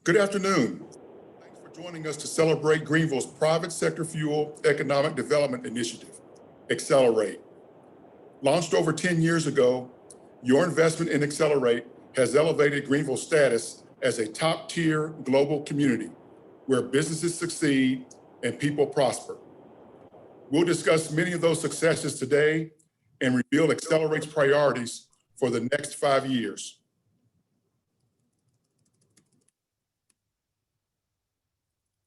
Good afternoon. Thanks for joining us to celebrate Greenville's private sector fuel economic development initiative, Accelerate. Launched over 10 years ago, your investment in Accelerate has elevated Greenville's status as a top-tier global community where businesses succeed and people prosper. We'll discuss many of those successes today and reveal Accelerate's priorities for the next 5 years.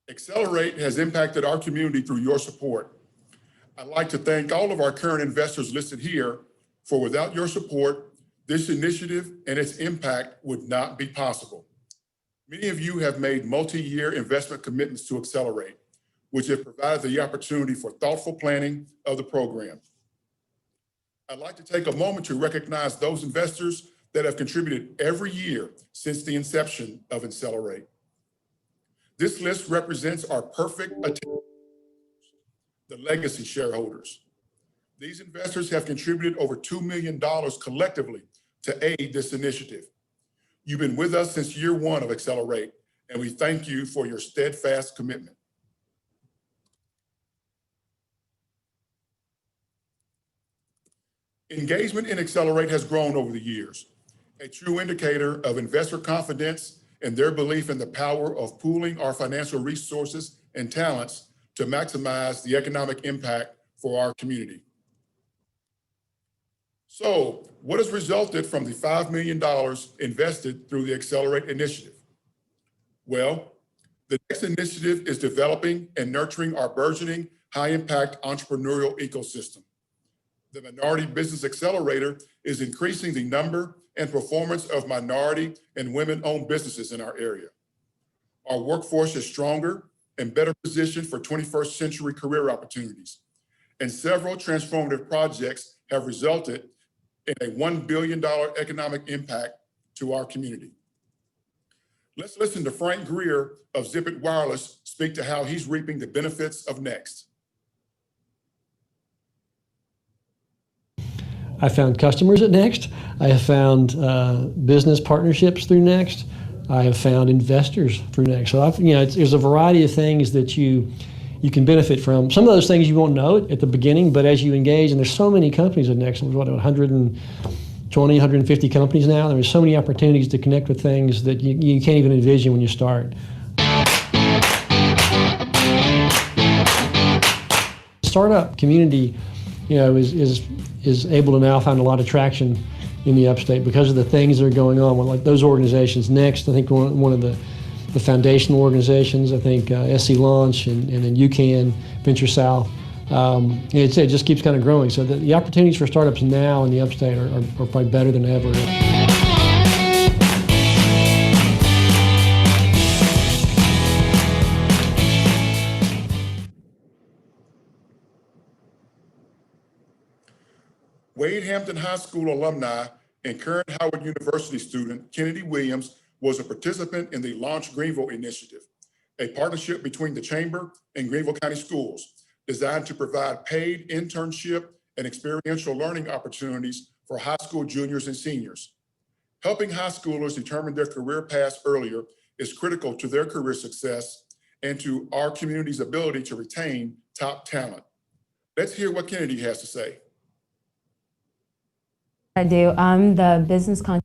Accelerate has impacted our community through your support. I'd like to thank all of our current investors listed here, for without your support, this initiative and its impact would not be possible. Many of you have made multi-year investment commitments to Accelerate, which have provided the opportunity for thoughtful planning of the program. I'd like to take a moment to recognize those investors that have contributed every year since the inception of Accelerate. This list represents our perfect attendance, the legacy shareholders. These investors have contributed over $2 million collectively to aid this initiative. You've been with us since year one of Accelerate, and we thank you for your steadfast commitment. Engagement in Accelerate has grown over the years, a true indicator of investor confidence and their belief in the power of pooling our financial resources and talents to maximize the economic impact for our community. So, what has resulted from the $5 million invested through the Accelerate initiative? Well, the next initiative is developing and nurturing our burgeoning high-impact entrepreneurial ecosystem. The Minority Business Accelerator is increasing the number and performance of minority and women-owned businesses in our area. Our workforce is stronger and better positioned for 21st century career opportunities, and several transformative projects have resulted in a $1 billion economic impact to our community. Let's listen to Frank Greer of Zip It Wireless speak to how he's reaping the benefits of Next. I found customers at Next. I have found business partnerships through Next. I have found investors through Next. So there's a variety of things that you can benefit from. Some of those things you won't know at the beginning, but as you engage, and there's so many companies at Next, there's 120, 150 companies now. There's so many opportunities to connect with things that you can't even envision when you start. Startup community, is able to now find a lot of traction in the upstate because of the things that are going on. Like those organizations, Next, I think one of the foundational organizations, I think SC Launch and then UCAN, Venture South. It just keeps kind of growing. So the opportunities for startups now in the upstate are probably better than ever. Wade Hampton High School alumni and current Howard University student Kennedy Williams was a participant in the Launch Greenville initiative, a partnership between the Chamber and Greenville County Schools designed to provide paid internship and experiential learning opportunities for high school juniors and seniors. Helping high schoolers determine their career paths earlier is critical to their career success and to our community's ability to retain top talent. Let's hear what Kennedy has to say. I do. I'm the business content.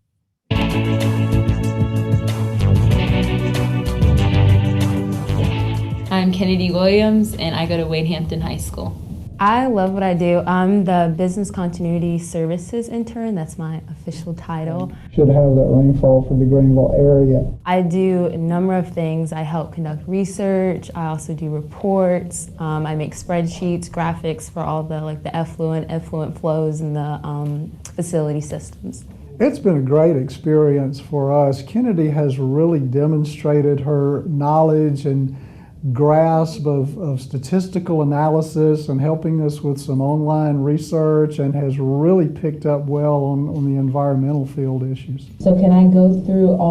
I'm Kennedy Williams, and I go to Wade Hampton High School. I love what I do. I'm the business continuity services intern. That's my official title. Should have that rainfall for the Greenville area. I do a number of things. I help conduct research. I also do reports. I make spreadsheets, graphics for all the effluent flows in the facility systems. It's been a great experience for us. Kennedy has really demonstrated her knowledge and grasp of statistical analysis and helping us with some online research, and has really picked up well on the environmental field issues. So can I go through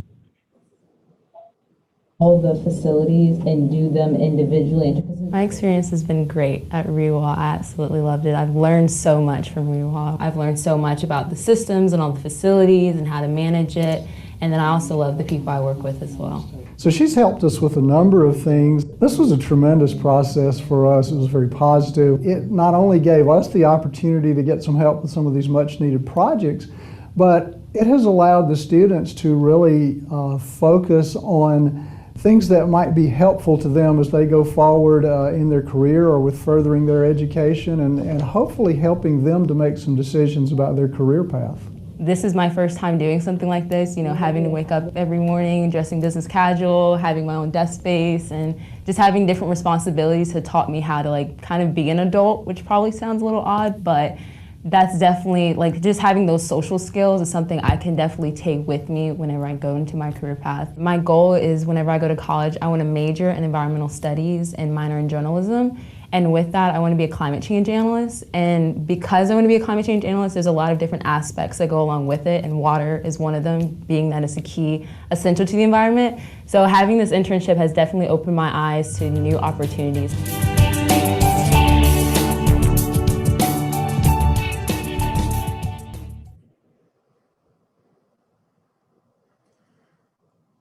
all the facilities and do them individually? My experience has been great at REWAL. I absolutely loved it. I've learned so much from REWAL. I've learned so much about the systems and all the facilities and how to manage it. And then I also love the people I work with as well. So she's helped us with a number of things. This was a tremendous process for us. It was very positive. It not only gave us the opportunity to get some help with some of these much needed projects, but it has allowed the students to really focus on things that might be helpful to them as they go forward in their career or with furthering their education, and hopefully helping them to make some decisions about their career path. This is my first time doing something like this, you know, having to wake up every morning, dressing business casual, having my own desk space, and just having different responsibilities had taught me how to like kind of be an adult, which probably sounds a little odd, but that's definitely, like, just having those social skills is something I can definitely take with me whenever I go into my career path. My goal is whenever I go to college, I want to major in environmental studies and minor in journalism. And with that, I want to be a climate change analyst. And because I want to be a climate change analyst, there's a lot of different aspects that go along with it, and water is one of them, being that it's a key essential to the environment. So having this internship has definitely opened my eyes to new opportunities.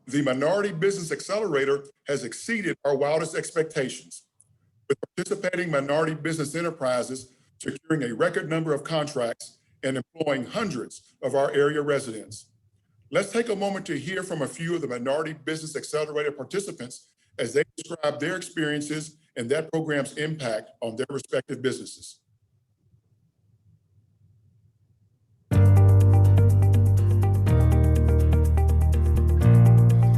The Minority Business Accelerator has exceeded our wildest expectations, with participating minority business enterprises securing a record number of contracts and employing hundreds of our area residents. Let's take a moment to hear from a few of the Minority Business Accelerator participants as they describe their experiences and that program's impact on their respective businesses.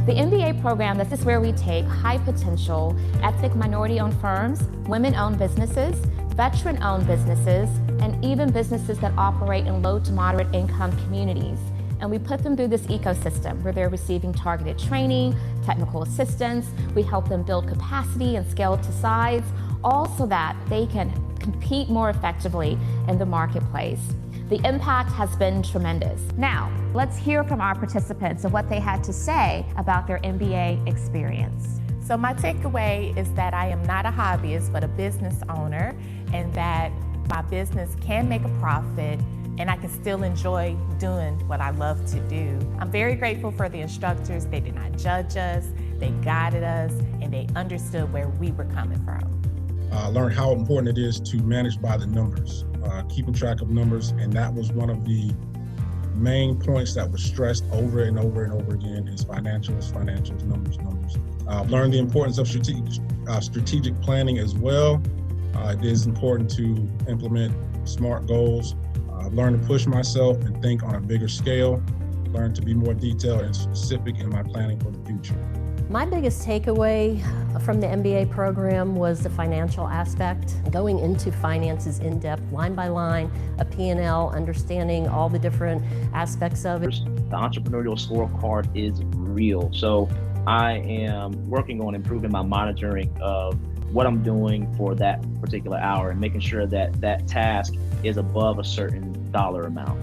The MBA program, this is where we take high potential, ethnic minority-owned firms, women-owned businesses, veteran-owned businesses, and even businesses that operate in low to moderate income communities. And we put them through this ecosystem where they're receiving targeted training, technical assistance. We help them build capacity and scale to size, all so that they can compete more effectively in the marketplace. The impact has been tremendous. Now, let's hear from our participants of what they had to say about their MBA experience. So my takeaway is that I am not a hobbyist, but a business owner, and that my business can make a profit and I can still enjoy doing what I love to do. I'm very grateful for the instructors. They did not judge us, they guided us, and they understood where we were coming from. Learn how important it is to manage by the numbers, keeping track of numbers, and that was one of the main points that was stressed over and over and over again is financials, numbers. Learn the importance of strategic planning as well. It is important to implement SMART goals. Learn to push myself and think on a bigger scale. Learn to be more detailed and specific in my planning for the future. My biggest takeaway from the MBA program was the financial aspect. Going into finances in depth, line by line, a P&L, understanding all the different aspects of it. The entrepreneurial scorecard is real. So I am working on improving my monitoring of what I'm doing for that particular hour and making sure that that task is above a certain dollar amount.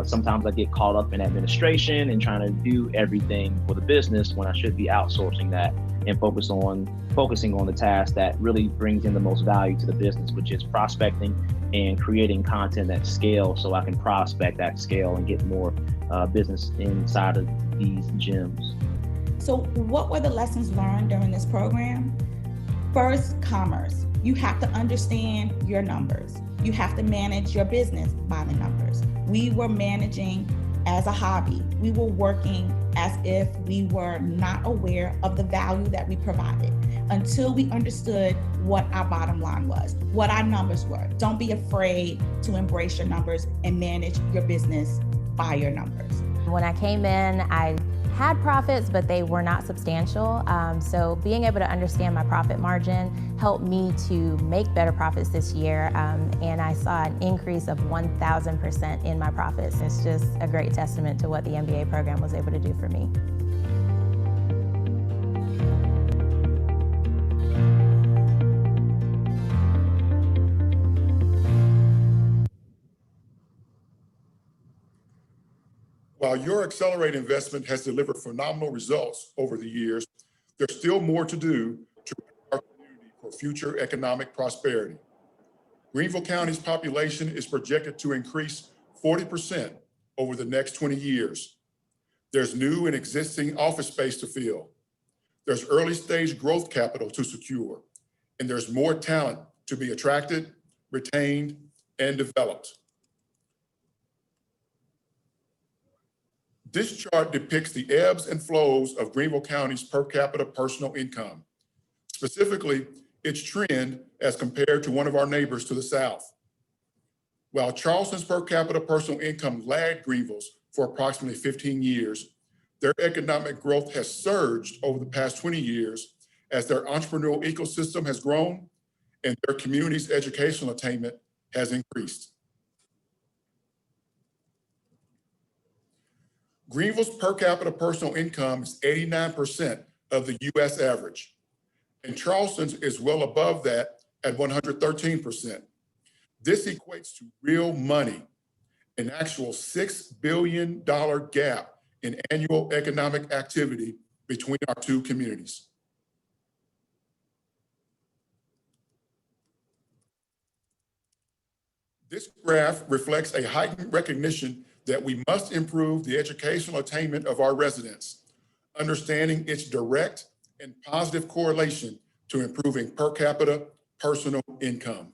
Sometimes I get caught up in administration and trying to do everything for the business when I should be outsourcing that and focusing on the task that really brings in the most value to the business, which is prospecting and creating content at scale so I can prospect at scale and get more business inside of these gyms. So what were the lessons learned during this program? First, commerce. You have to understand your numbers. You have to manage your business by the numbers. We were managing as a hobby. We were working as if we were not aware of the value that we provided until we understood what our bottom line was, what our numbers were. Don't be afraid to embrace your numbers and manage your business by your numbers. When I came in, I had profits, but they were not substantial. So being able to understand my profit margin helped me to make better profits this year. And I saw an increase of 1,000% in my profits. It's just a great testament to what the MBA program was able to do for me. While your Accelerate investment has delivered phenomenal results over the years, there's still more to do to prepare our community for future economic prosperity. Greenville County's population is projected to increase 40% over the next 20 years. There's new and existing office space to fill. There's early stage growth capital to secure, and there's more talent to be attracted, retained, and developed. This chart depicts the ebbs and flows of Greenville County's per capita personal income, specifically its trend as compared to one of our neighbors to the south. While Charleston's per capita personal income lagged Greenville's for approximately 15 years, their economic growth has surged over the past 20 years as their entrepreneurial ecosystem has grown and their community's educational attainment has increased. Greenville's per capita personal income is 89% of the US average, and Charleston's is well above that at 113%. This equates to real money, an actual $6 billion gap in annual economic activity between our two communities. This graph reflects a heightened recognition that we must improve the educational attainment of our residents, understanding its direct and positive correlation to improving per capita personal income.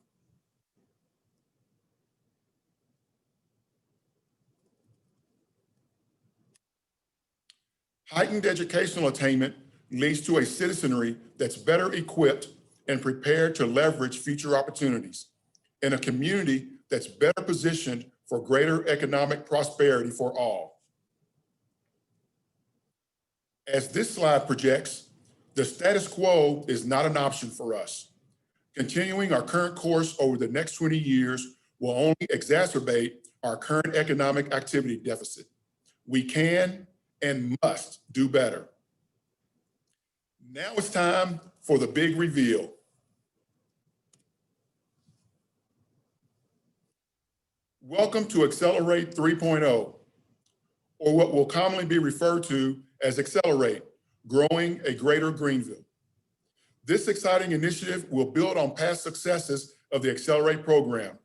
Heightened educational attainment leads to a citizenry that's better equipped and prepared to leverage future opportunities, and a community that's better positioned for greater economic prosperity for all. As this slide projects, the status quo is not an option for us. Continuing our current course over the next 20 years will only exacerbate our current economic activity deficit. We can and must do better. Now it's time for the big reveal. Welcome to Accelerate 3.0, or what will commonly be referred to as Accelerate, Growing a Greater Greenville. This exciting initiative will build on past successes of the Accelerate program,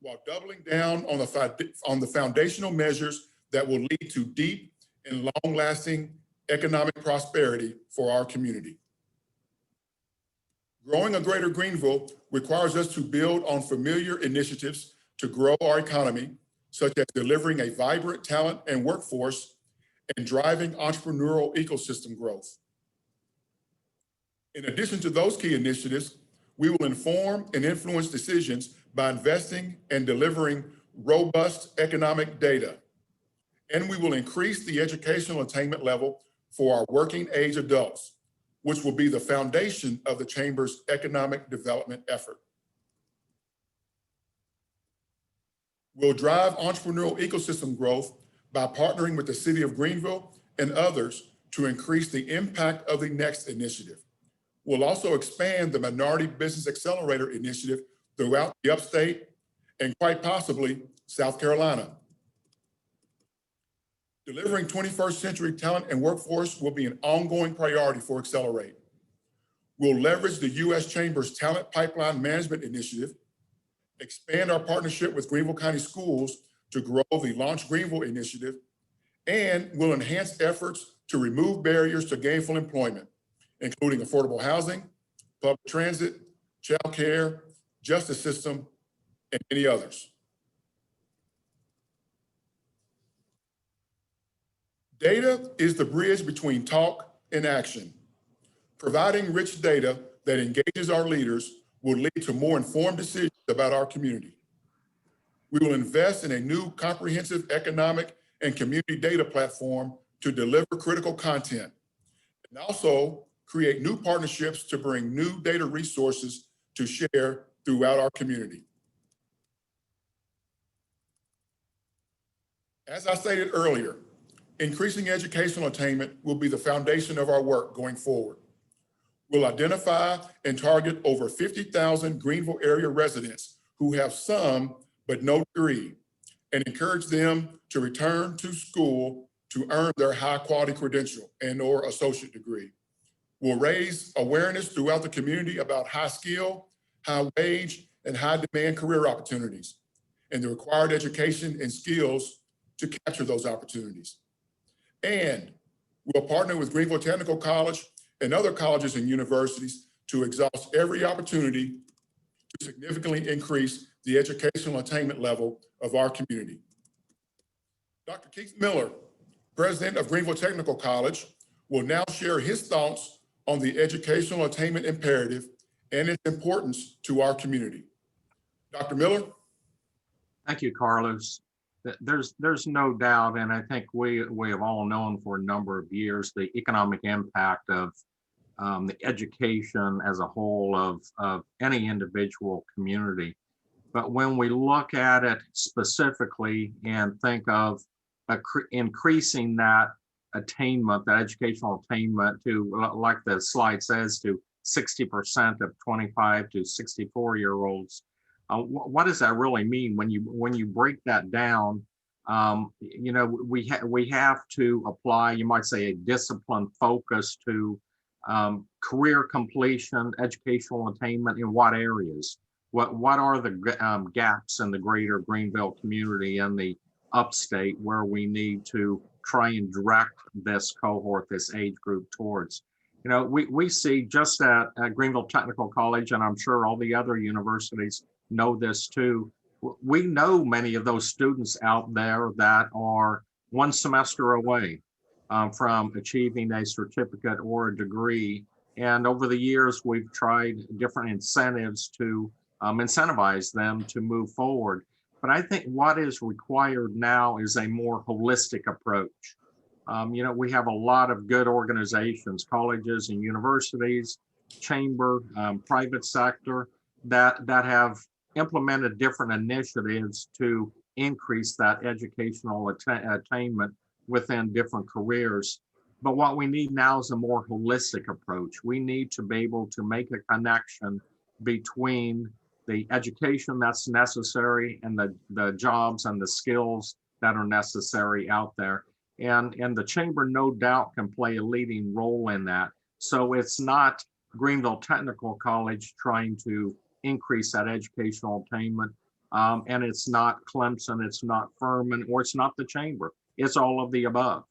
while doubling down on the foundational measures that will lead to deep and long-lasting economic prosperity for our community. Growing a Greater Greenville requires us to build on familiar initiatives to grow our economy, such as delivering a vibrant talent and workforce and driving entrepreneurial ecosystem growth. In addition to those key initiatives, we will inform and influence decisions by investing and delivering robust economic data. And we will increase the educational attainment level for our working age adults, which will be the foundation of the Chamber's economic development effort. We'll drive entrepreneurial ecosystem growth by partnering with the City of Greenville and others to increase the impact of the NEXT initiative. We'll also expand the Minority Business Accelerator initiative throughout the upstate and quite possibly South Carolina. Delivering 21st century talent and workforce will be an ongoing priority for Accelerate. We'll leverage the U.S. Chamber's Talent Pipeline Management Initiative, expand our partnership with Greenville County Schools to grow the Launch Greenville initiative, and will enhance efforts to remove barriers to gainful employment, including affordable housing, public transit, child care, justice system, and many others. Data is the bridge between talk and action. Providing rich data that engages our leaders will lead to more informed decisions about our community. We will invest in a new comprehensive economic and community data platform to deliver critical content, and also create new partnerships to bring new data resources to share throughout our community. As I stated earlier, increasing educational attainment will be the foundation of our work going forward. We'll identify and target over 50,000 Greenville area residents who have some but no degree, and encourage them to return to school to earn their high-quality credential and/or associate degree. We'll raise awareness throughout the community about high-skill, high-wage, and high-demand career opportunities, and the required education and skills to capture those opportunities. And we'll partner with Greenville Technical College and other colleges and universities to exhaust every opportunity to significantly increase the educational attainment level of our community. Dr. Keith Miller, president of Greenville Technical College, will now share his thoughts on the educational attainment imperative and its importance to our community. Dr. Miller? Thank you, Carlos. There's no doubt, and I think we have all known for a number of years the economic impact of the education as a whole of any individual community. But when we look at it specifically and think of increasing that attainment, that educational attainment to, like the slide says, to 60% of 25 to 64-year-olds, what does that really mean when you break that down? You know, we have to apply, you might say, a disciplined focus to career completion, educational attainment in what areas? What are the gaps in the greater Greenville community and the upstate where we need to try and direct this cohort, this age group towards? You know, we see just at Greenville Technical College, and I'm sure all the other universities know this too, we know many of those students out there that are one semester away from achieving a certificate or a degree. And over the years, we've tried different incentives to incentivize them to move forward. But I think what is required now is a more holistic approach. You know, we have a lot of good organizations, colleges and universities, chamber, private sector, that have implemented different initiatives to increase that educational attainment within different careers. But what we need now is a more holistic approach. We need to be able to make a connection between the education that's necessary and the jobs and the skills that are necessary out there. And the chamber, no doubt, can play a leading role in that. So it's not Greenville Technical College trying to increase that educational attainment. And it's not Clemson, it's not Furman, or it's not the chamber. It's all of the above.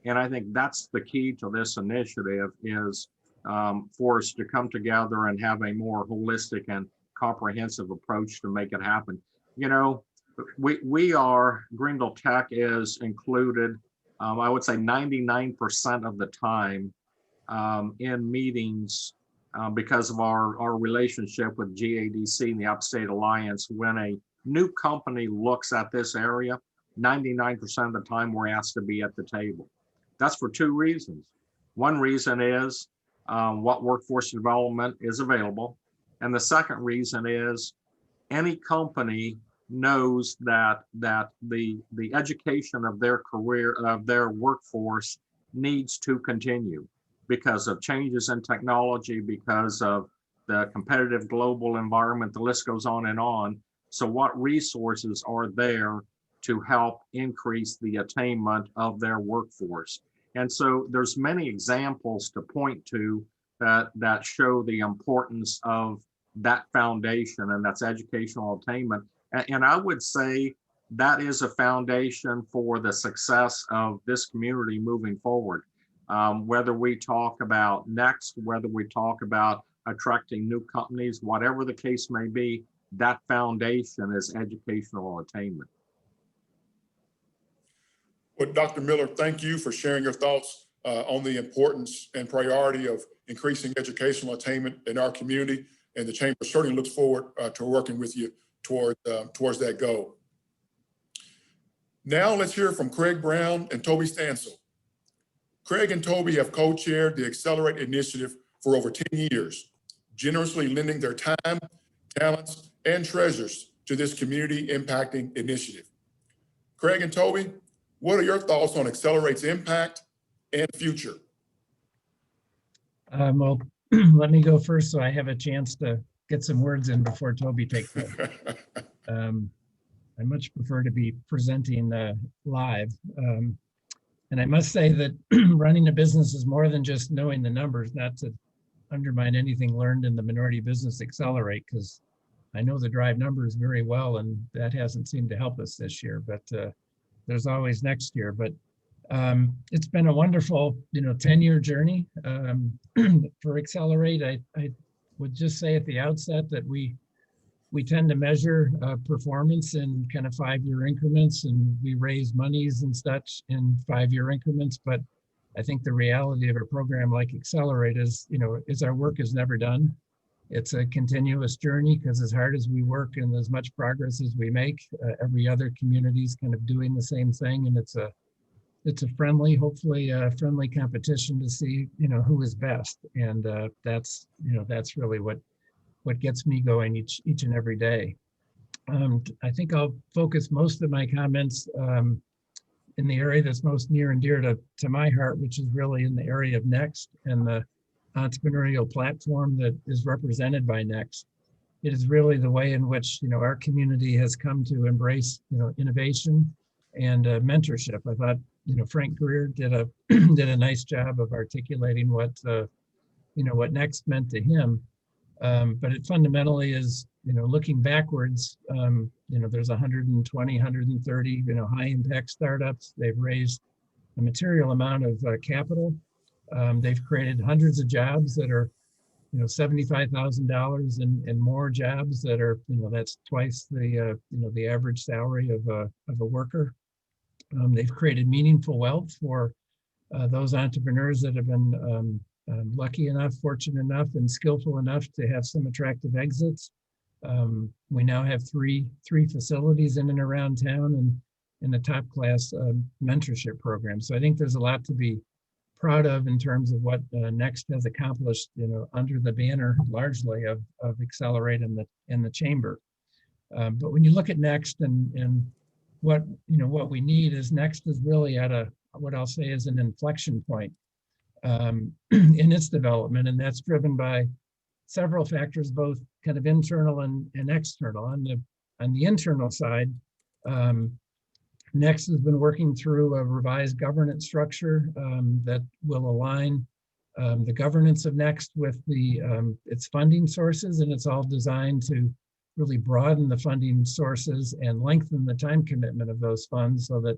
And I think that's the key to this initiative is for us to come together and have a more holistic and comprehensive approach to make it happen. You know, Greenville Tech is included, I would say 99% of the time in meetings because of our relationship with GADC and the Upstate Alliance. When a new company looks at this area, 99% of the time we're asked to be at the table. That's for two reasons. One reason is what workforce development is available. And the second reason is any company knows that the education of their career, of their workforce needs to continue because of changes in technology, because of the competitive global environment, the list goes on and on. So what resources are there to help increase the attainment of their workforce? And so there's many examples to point to that show the importance of that foundation, and that's educational attainment. And I would say that is a foundation for the success of this community moving forward. Whether we talk about next, whether we talk about attracting new companies, whatever the case may be, that foundation is educational attainment. Well, Dr. Miller, thank you for sharing your thoughts on the importance and priority of increasing educational attainment in our community. And the Chamber certainly looks forward to working with you towards that goal. Now let's hear from Craig Brown and Toby Stansel. Craig and Toby have co-chaired the Accelerate Initiative for over 10 years, generously lending their time, talents, and treasures to this community impacting initiative. Craig and Toby, what are your thoughts on Accelerate's impact and future? Well, let me go first so I have a chance to get some words in before Toby takes over. I much prefer to be presenting live. And I must say that running a business is more than just knowing the numbers, not to undermine anything learned in the Minority Business Accelerate, because I know the drive numbers very well, and that hasn't seemed to help us this year, but there's always next year. But It's been a wonderful, 10-year journey for Accelerate. I would just say at the outset that we tend to measure performance in kind of 5-year increments, and we raise monies and such in 5-year increments. But I think the reality of a program like Accelerate is, is our work is never done. It's a continuous journey, because as hard as we work and as much progress as we make, every other community is kind of doing the same thing, and it's a friendly, hopefully friendly competition to see, who is best. And that's really what gets me going each and every day. I think I'll focus most of my comments in the area that's most near and dear to my heart, which is really in the area of Next and the entrepreneurial platform that is represented by Next. It is really the way in which, our community has come to embrace, innovation and mentorship. I thought, Frank Greer did a did a nice job of articulating what Next meant to him. But it fundamentally is, looking backwards, there's 120, 130, high impact startups. They've raised a material amount of capital. They've created hundreds of jobs that are, $75,000 and more jobs that are, that's twice the average salary of a worker. They've created meaningful wealth for those entrepreneurs that have been lucky enough, fortunate enough, and skillful enough to have some attractive exits. We now have three facilities in and around town, and in a top class mentorship program. So I think there's a lot to be proud of in terms of what Next has accomplished, under the banner largely of Accelerate in the chamber. But when you look at Next and what we need is Next is really at what I'll say is an inflection point in its development, and that's driven by several factors, both kind of internal and external. On the internal side, Next has been working through a revised governance structure that will align the governance of Next with its funding sources, and it's all designed to really broaden the funding sources and lengthen the time commitment of those funds, so that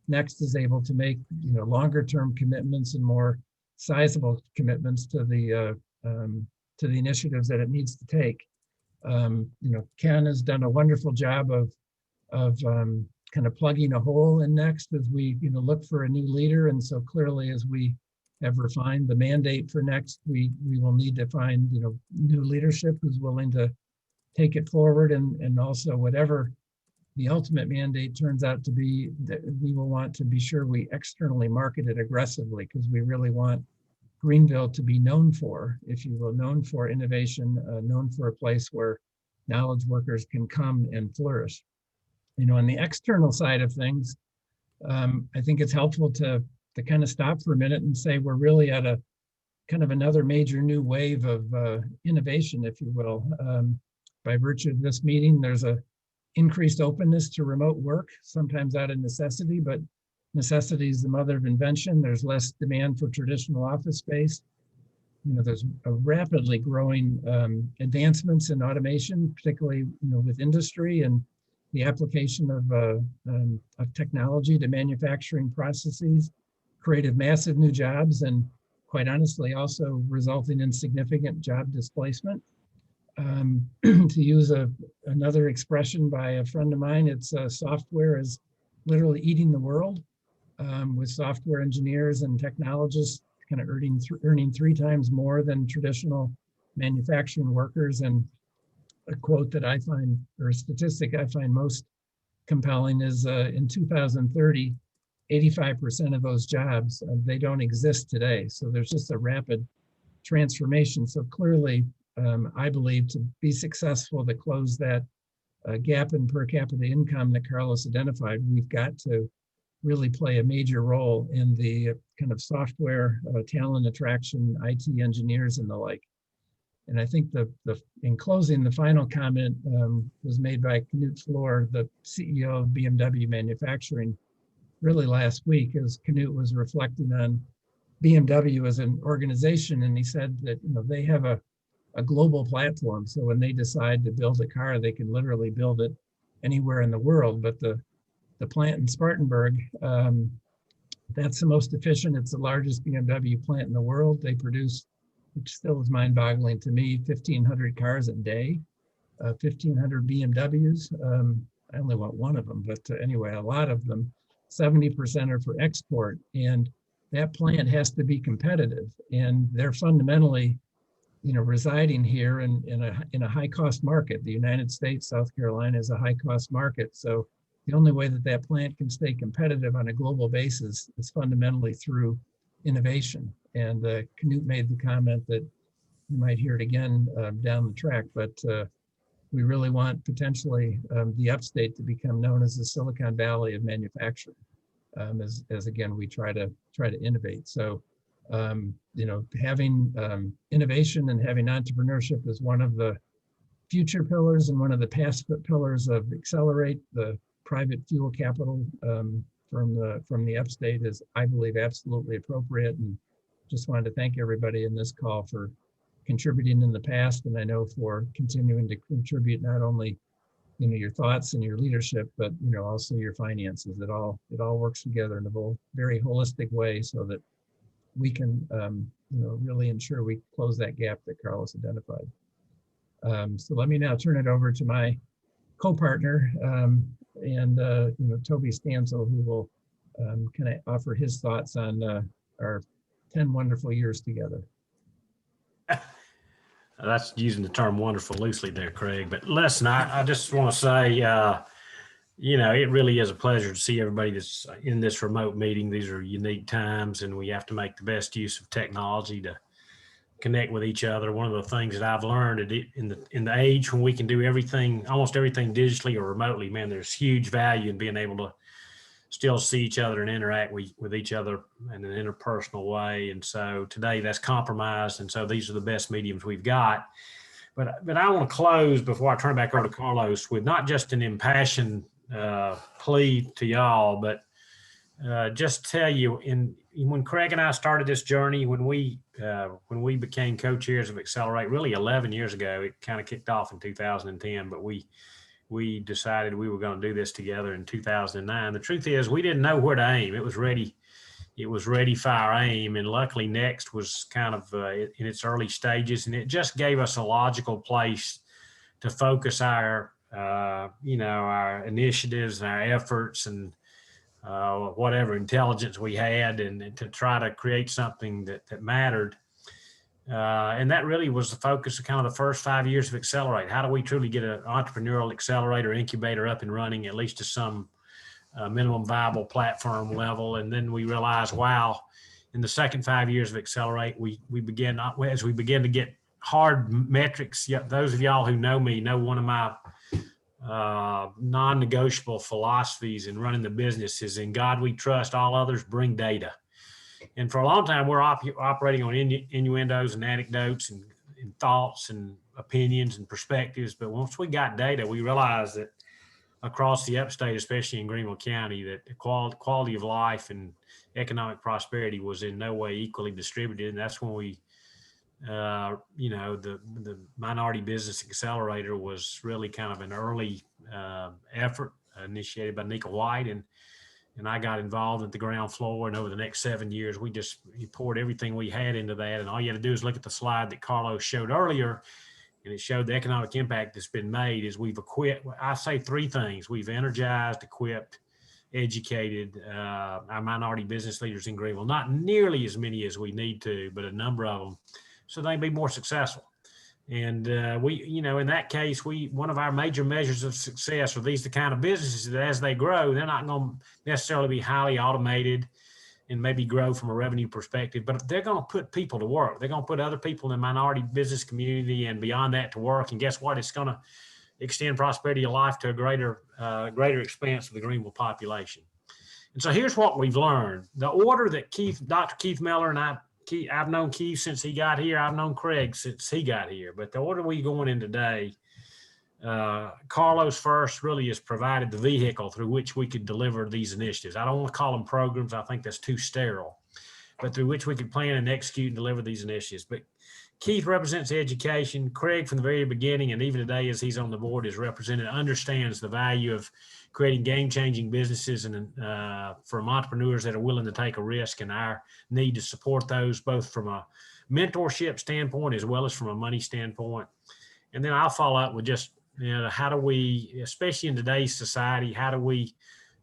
Next is able to make longer term commitments and more sizable commitments to the initiatives that it needs to take. Ken has done a wonderful job of kind of plugging a hole in Next as we look for a new leader. And so clearly, as we have refined the mandate for Next, we will need to find new leadership who's willing to take it forward, and also whatever the ultimate mandate turns out to be, that we will want to be sure we externally market it aggressively, because we really want Greenville to be known for, if you will, known for innovation, known for a place where knowledge workers can come and flourish. On the external side of things, I think it's helpful to kind of stop for a minute and say we're really at a kind of another major new wave of innovation, if you will. By virtue of this meeting, there's a increased openness to remote work, sometimes out of necessity, but necessity is the mother of invention. There's less demand for traditional office space. There's a rapidly growing advancements in automation, particularly with industry and the application of technology to manufacturing processes, created massive new jobs, and quite honestly, also resulting in significant job displacement. To use another expression by a friend of mine, it's software is literally eating the world, with software engineers and technologists kind of earning 3 times more than traditional manufacturing workers. And a quote that I find, or a statistic I find most compelling, is in 2030, 85% of those jobs, they don't exist today. So there's just a rapid transformation. So clearly, I believe to be successful to close that gap in per capita income that Carlos identified, we've got to really play a major role in the kind of software talent attraction, IT engineers and the like. And I think in closing, the final comment was made by Knut Floor, the CEO of BMW Manufacturing, really last week, as Knut was reflecting on BMW as an organization. And he said that they have a global platform. So when they decide to build a car, they can literally build it anywhere in the world. But the plant in Spartanburg That's the most efficient. It's the largest BMW plant in the world. They produce, which still is mind-boggling to me, 1,500 cars a day, 1,500 BMWs. I only want one of them, but anyway, a lot of them. 70% are for export, and that plant has to be competitive. And they're fundamentally, residing here in a high-cost market. The United States, South Carolina is a high-cost market, so the only way that that plant can stay competitive on a global basis is fundamentally through innovation. And Knut made the comment that you might hear it again down the track, but we really want potentially the upstate to become known as the Silicon Valley of manufacturing, as again we try to innovate. So having innovation and having entrepreneurship is one of the future pillars and one of the past pillars of Accelerate. The private fuel capital from the upstate is, I believe, absolutely appropriate. And just wanted to thank everybody in this call for contributing in the past, and I know for continuing to contribute not only your thoughts and your leadership, but also your finances. It all works together in a very holistic way so that we can really ensure we close that gap that Carlos identified. So let me now turn it over to my co-partner and Toby Stansel, who will kind of offer his thoughts on our 10 wonderful years together. That's using the term wonderful loosely there, Craig. But listen, I just want to say, it really is a pleasure to see everybody that's in this remote meeting. These are unique times, and we have to make the best use of technology to connect with each other. One of the things that I've learned in the age when we can do everything, almost everything digitally or remotely, man, there's huge value in being able to still see each other and interact with each other in an interpersonal way. And so today that's compromised. And so these are the best mediums we've got. But I want to close before I turn it back over to Carlos with not just an impassioned plea to y'all, but just tell you, when Craig and I started this journey, when we became co-chairs of Accelerate, really 11 years ago, it kind of kicked off in 2010, but we decided we were going to do this together in 2009. The truth is, we didn't know where to aim. It was ready, fire, aim. And luckily Next was kind of in its early stages, and it just gave us a logical place to focus our initiatives and our efforts and whatever intelligence we had, and to try to create something that mattered. And that really was the focus of kind of the first 5 years of Accelerate. How do we truly get an entrepreneurial accelerator incubator up and running, at least to some minimum viable platform level? And then we realized, wow, in the second 5 years of Accelerate, as we begin to get hard metrics. Those of y'all who know me know one of my non-negotiable philosophies in running the business is, in God we trust, all others bring data. And for a long time, we're operating on innuendos and anecdotes and thoughts and opinions and perspectives. But once we got data, we realized that across the upstate, especially in Greenville County, that the quality of life and economic prosperity was in no way equally distributed. And that's when we, the Minority Business Accelerator was really kind of an early effort initiated by Nika White. And I got involved at the ground floor, and over the next 7 years, we poured everything we had into that. And all you had to do is look at the slide that Carlos showed earlier, and it showed the economic impact that's been made. Is we've equipped, I say three things: we've energized, equipped, educated our minority business leaders in Greenville, not nearly as many as we need to, but a number of them, so they can be more successful. And in that case, one of our major measures of success are the kind of businesses that as they grow, they're not going to necessarily be highly automated and maybe grow from a revenue perspective, but they're going to put people to work. They're going to put other people in the minority business community and beyond that to work. And guess what? It's going to extend prosperity of life to a greater expanse of the Greenville population. And so here's what we've learned. The order that Dr. Keith Miller and I've known Keith since he got here. I've known Craig since he got here. But the order we're going in today, Carlos first really has provided the vehicle through which we could deliver these initiatives. I don't want to call them programs. I think that's too sterile. but through which we could plan and execute and deliver these initiatives. But Keith represents education. Craig, from the very beginning, and even today as he's on the board, is represented, understands the value of creating game-changing businesses and from entrepreneurs that are willing to take a risk, and our need to support those both from a mentorship standpoint as well as from a money standpoint. And then I'll follow up with just, how do we, especially in today's society, how do we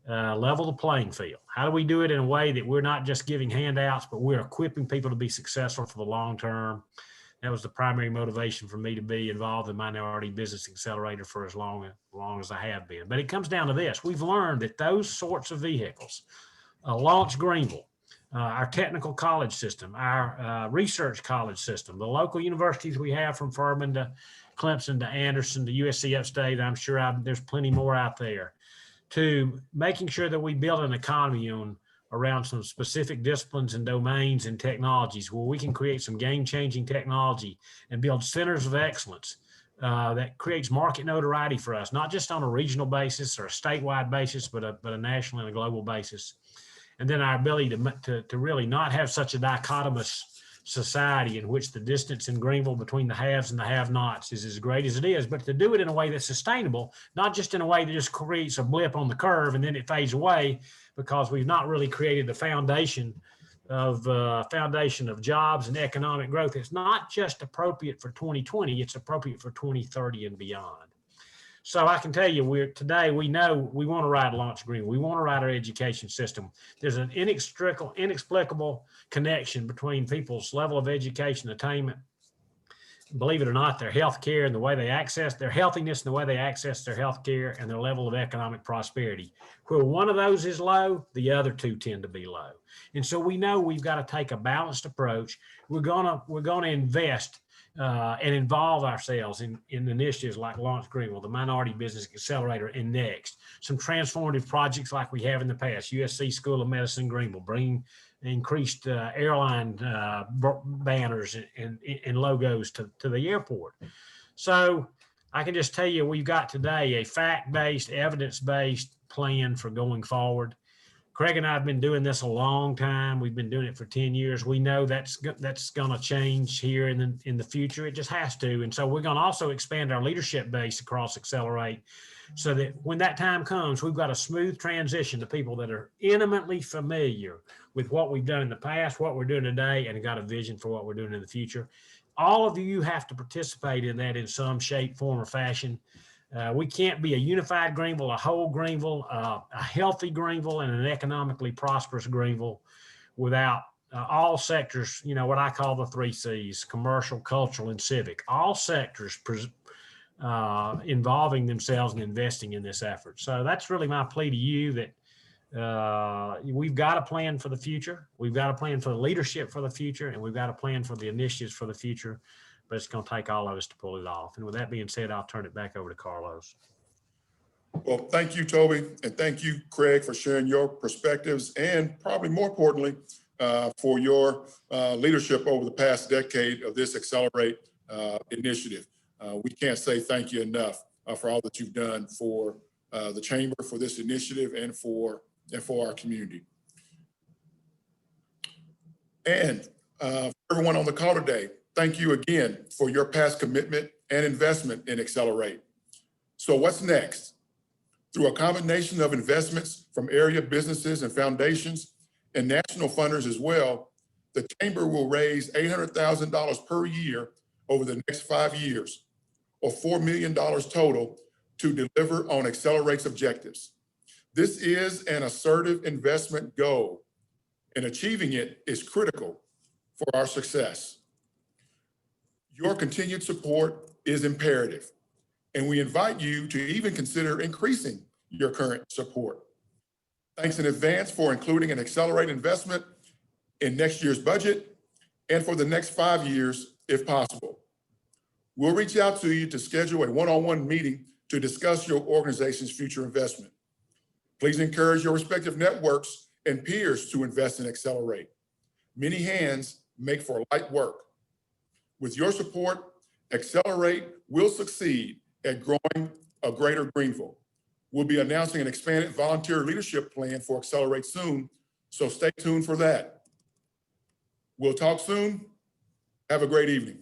level the playing field? How do we do it in a way that we're not just giving handouts, but we're equipping people to be successful for the long term? That was the primary motivation for me to be involved in Minority Business Accelerator for as long as I have been. But it comes down to this. We've learned that those sorts of vehicles, Launch Greenville, our technical college system, our research college system, the local universities we have from Furman to Clemson to Anderson to USC Upstate, I'm sure there's plenty more out there, to making sure that we build an economy around some specific disciplines and domains and technologies where we can create some game-changing technology and build centers of excellence that creates market notoriety for us, not just on a regional basis or a statewide basis, but a national and a global basis. And then our ability to really not have such a dichotomous society in which the distance in Greenville between the haves and the have-nots is as great as it is, but to do it in a way that's sustainable, not just in a way that just creates a blip on the curve and then it fades away, because we've not really created the foundation of jobs and economic growth. It's not just appropriate for 2020, it's appropriate for 2030 and beyond. So I can tell you, today we know we want to ride Launch Green. We want to ride our education system. There's an inexplicable connection between people's level of education attainment, believe it or not, their health care and the way they access their healthiness and the way they access their health care and their level of economic prosperity. Where one of those is low, the other two tend to be low. And so we know we've got to take a balanced approach. We're gonna invest and involve ourselves in initiatives like Launch Greenville, the Minority Business Accelerator, and Next. Some transformative projects like we have in the past, USC School of Medicine, Greenville, bringing increased airline banners and logos to the airport. So I can just tell you, we've got today a fact-based, evidence-based plan for going forward. Craig and I have been doing this a long time. We've been doing it for 10 years. We know that's going to change here in the future. It just has to. And so we're going to also expand our leadership base across Accelerate so that when that time comes, we've got a smooth transition to people that are intimately familiar with what we've done in the past, what we're doing today, and got a vision for what we're doing in the future. All of you have to participate in that in some shape, form, or fashion. We can't be a unified Greenville, a whole Greenville, a healthy Greenville, and an economically prosperous Greenville without all sectors, what I call the 3 C's, commercial, cultural, and civic, all sectors involving themselves and investing in this effort. So that's really my plea to you, that we've got a plan for the future. We've got a plan for the leadership for the future, and we've got a plan for the initiatives for the future. But it's going to take all of us to pull it off. And with that being said, I'll turn it back over to Carlos. Well, thank you, Toby, and thank you, Craig, for sharing your perspectives and probably more importantly, for your leadership over the past decade of this Accelerate initiative. We can't say thank you enough for all that you've done for the Chamber, for this initiative, and for our community. And for everyone on the call today, thank you again for your past commitment and investment in Accelerate. So what's next? Through a combination of investments from area businesses and foundations and national funders as well, the Chamber will raise $800,000 per year over the next 5 years, or $4 million total, to deliver on Accelerate's objectives. This is an assertive investment goal, and achieving it is critical for our success. Your continued support is imperative, and we invite you to even consider increasing your current support. Thanks in advance for including an Accelerate investment in next year's budget and for the next 5 years, if possible. We'll reach out to you to schedule a one-on-one meeting to discuss your organization's future investment. Please encourage your respective networks and peers to invest in Accelerate. Many hands make for light work. With your support, Accelerate will succeed at growing a greater Greenville. We'll be announcing an expanded volunteer leadership plan for Accelerate soon, so stay tuned for that. We'll talk soon. Have a great evening.